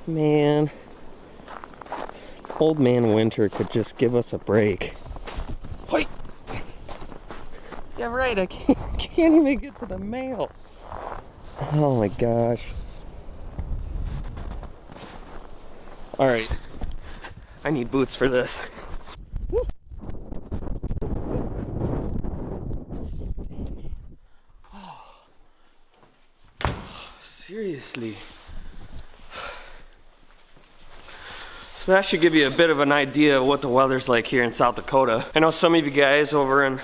Man, old man Winter could just give us a break. Wait. Yeah, right, I can't even get to the mail. Oh my gosh. All right, I need boots for this. Woo. Oh, seriously. So that should give you a bit of an idea of what the weather's like here in South Dakota. I know some of you guys over in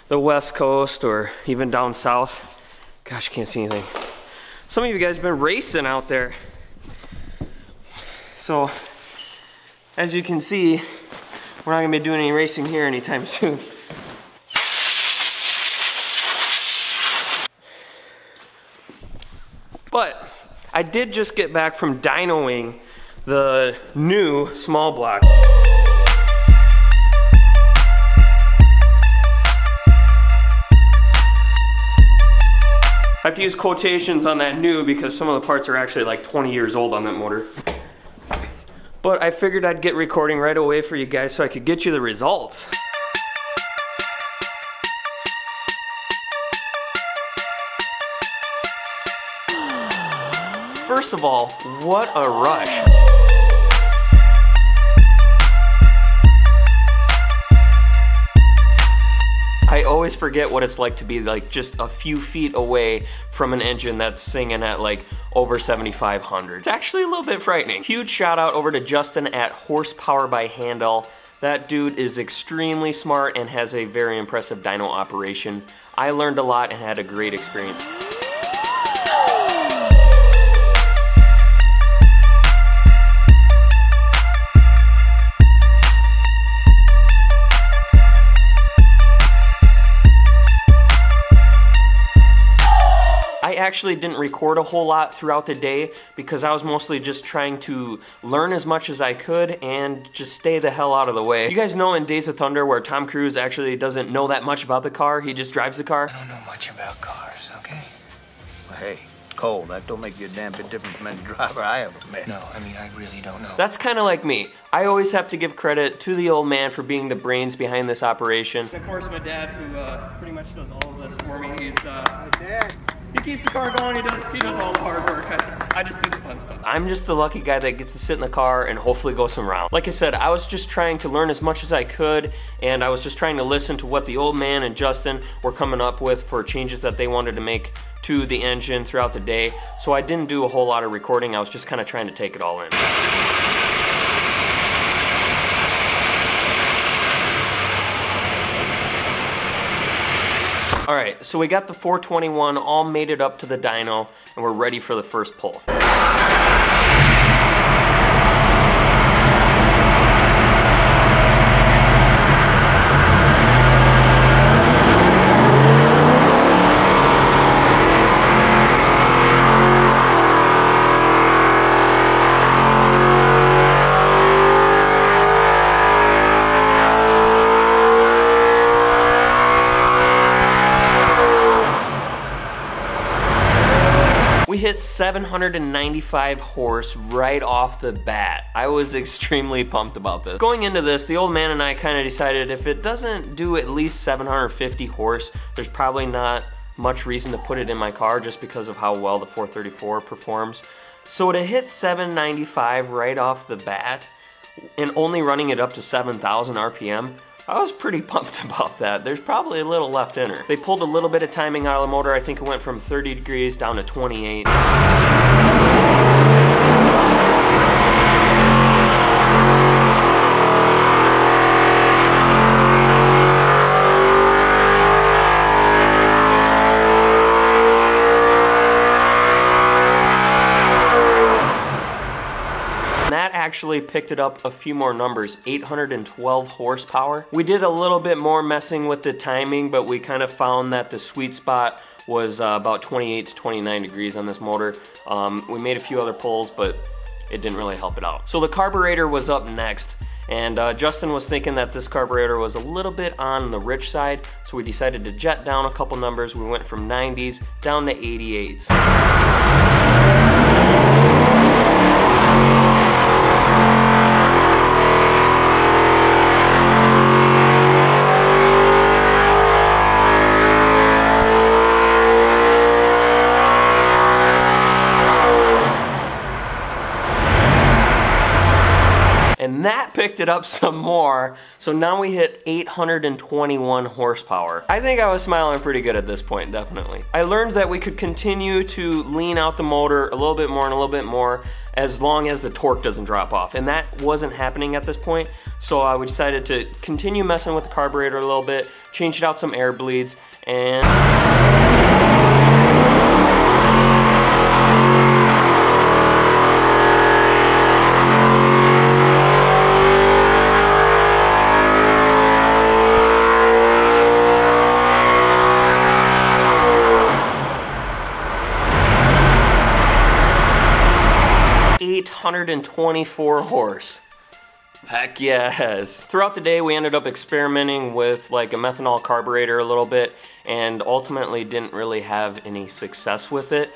the West Coast or even down south, gosh, can't see anything. Some of you guys have been racing out there. So, as you can see, we're not gonna be doing any racing here anytime soon. But I did just get back from dynoing the new small block. I have to use quotations on that new because some of the parts are actually like 20 years old on that motor. But I figured I'd get recording right away for you guys so I could get you the results. First of all, what a rush. I always forget what it's like to be like just a few feet away from an engine that's singing at like over 7,500. It's actually a little bit frightening. Huge shout out over to Justin at Horsepower by Handel. That dude is extremely smart and has a very impressive dyno operation. I learned a lot and had a great experience. I actually didn't record a whole lot throughout the day because I was mostly just trying to learn as much as I could and just stay the hell out of the way. You guys know in Days of Thunder where Tom Cruise actually doesn't know that much about the car, he just drives the car? I don't know much about cars, okay? Well, hey, Cole, that don't make you a damn bit different from any driver I ever met. No, I mean, I really don't know. That's kind of like me. I always have to give credit to the old man for being the brains behind this operation. And of course, my dad, who pretty much does all of this for me. He's Dad. He keeps the car going, he does all the hard work. I just do the fun stuff. I'm just the lucky guy that gets to sit in the car and hopefully go some rounds. Like I said, I was just trying to learn as much as I could, and I was just trying to listen to what the old man and Justin were coming up with for changes that they wanted to make to the engine throughout the day. So I didn't do a whole lot of recording, I was just kind of trying to take it all in. All right, so we got the 421 all mated up to the dyno, and we're ready for the first pull. We hit 795 horse right off the bat. I was extremely pumped about this. Going into this, the old man and I kind of decided if it doesn't do at least 750 horse, there's probably not much reason to put it in my car just because of how well the 434 performs. So to hit 795 right off the bat and only running it up to 7,000 RPM, I was pretty pumped about that. There's probably a little left in her. They pulled a little bit of timing out of the motor. I think it went from 30 degrees down to 28. Actually picked it up a few more numbers, 812 horsepower. We did a little bit more messing with the timing, but we kind of found that the sweet spot was about 28 to 29 degrees on this motor. We made a few other pulls, but it didn't really help it out. So the carburetor was up next, and Justin was thinking that this carburetor was a little bit on the rich side, so we decided to jet down a couple numbers. We went from 90s down to 88s. picked it up some more, so now we hit 821 horsepower. I think I was smiling pretty good at this point, definitely. I learned that we could continue to lean out the motor a little bit more and a little bit more as long as the torque doesn't drop off, and that wasn't happening at this point, so we decided to continue messing with the carburetor a little bit, changed out some air bleeds, and... ...824 horse. Heck yes. Throughout the day we ended up experimenting with like a methanol carburetor a little bit and ultimately didn't really have any success with it.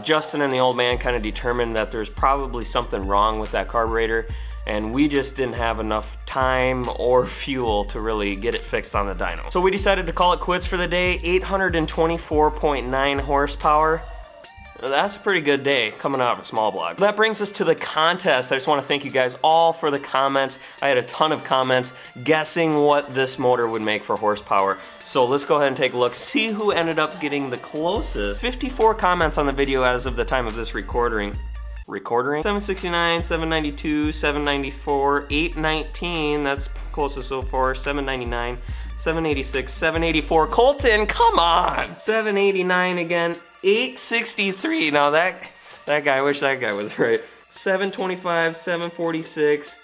Justin and the old man kind of determined that there's probably something wrong with that carburetor, and we just didn't have enough time or fuel to really get it fixed on the dyno. So we decided to call it quits for the day. 824.9 horsepower. That's a pretty good day coming out of a small block. That brings us to the contest. I just want to thank you guys all for the comments. I had a ton of comments guessing what this motor would make for horsepower. So let's go ahead and take a look, see who ended up getting the closest. 54 comments on the video as of the time of this recording. 769, 792, 794, 819, that's closest so far, 799, 786, 784. Colton, come on! 789 again. 863. Now that guy, I wish that guy was right. 725, 746.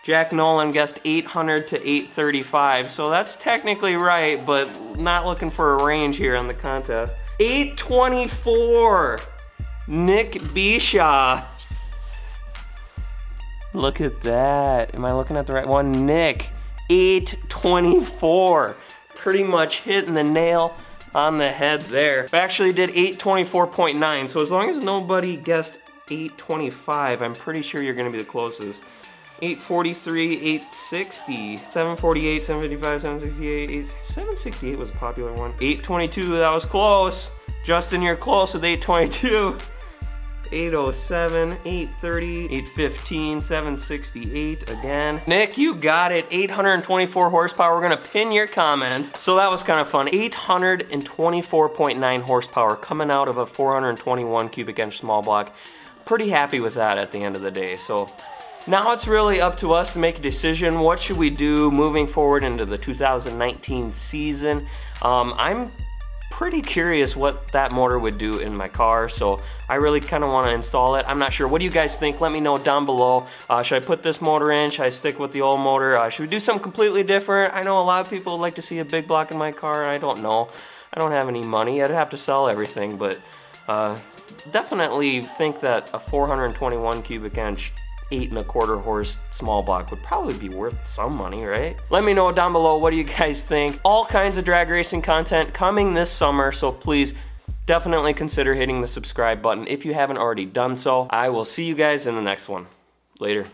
Jack Nolan guessed 800 to 835. So that's technically right, but not looking for a range here on the contest. 824. Nick Bishaw. Look at that. Am I looking at the right one? Nick. 824. Pretty much hitting the nail on the head there. I actually did 824.9, so as long as nobody guessed 825, I'm pretty sure you're gonna be the closest. 843, 860, 748, 755, 768, 768 was a popular one. 822, that was close. Justin, you're close with 822. 807, 830, 815, 768 again. Nick, you got it. 824 horsepower. We're gonna pin your comment. So that was kind of fun. 824.9 horsepower coming out of a 421 cubic inch small block. Pretty happy with that at the end of the day. So now it's really up to us to make a decision. What should we do moving forward into the 2019 season? I'm pretty curious what that motor would do in my car, so I really kind of want to install it. I'm not sure. What do you guys think? Let me know down below. Should I put this motor in? Should I stick with the old motor? Should we do something completely different? I know a lot of people would like to see a big block in my car. I don't know. I don't have any money. I'd have to sell everything, but definitely think that a 421 cubic inch 8 1/4 horse small block would probably be worth some money, right? Let me know down below, what do you guys think? All kinds of drag racing content coming this summer, so please definitely consider hitting the subscribe button if you haven't already done so. I will see you guys in the next one. Later.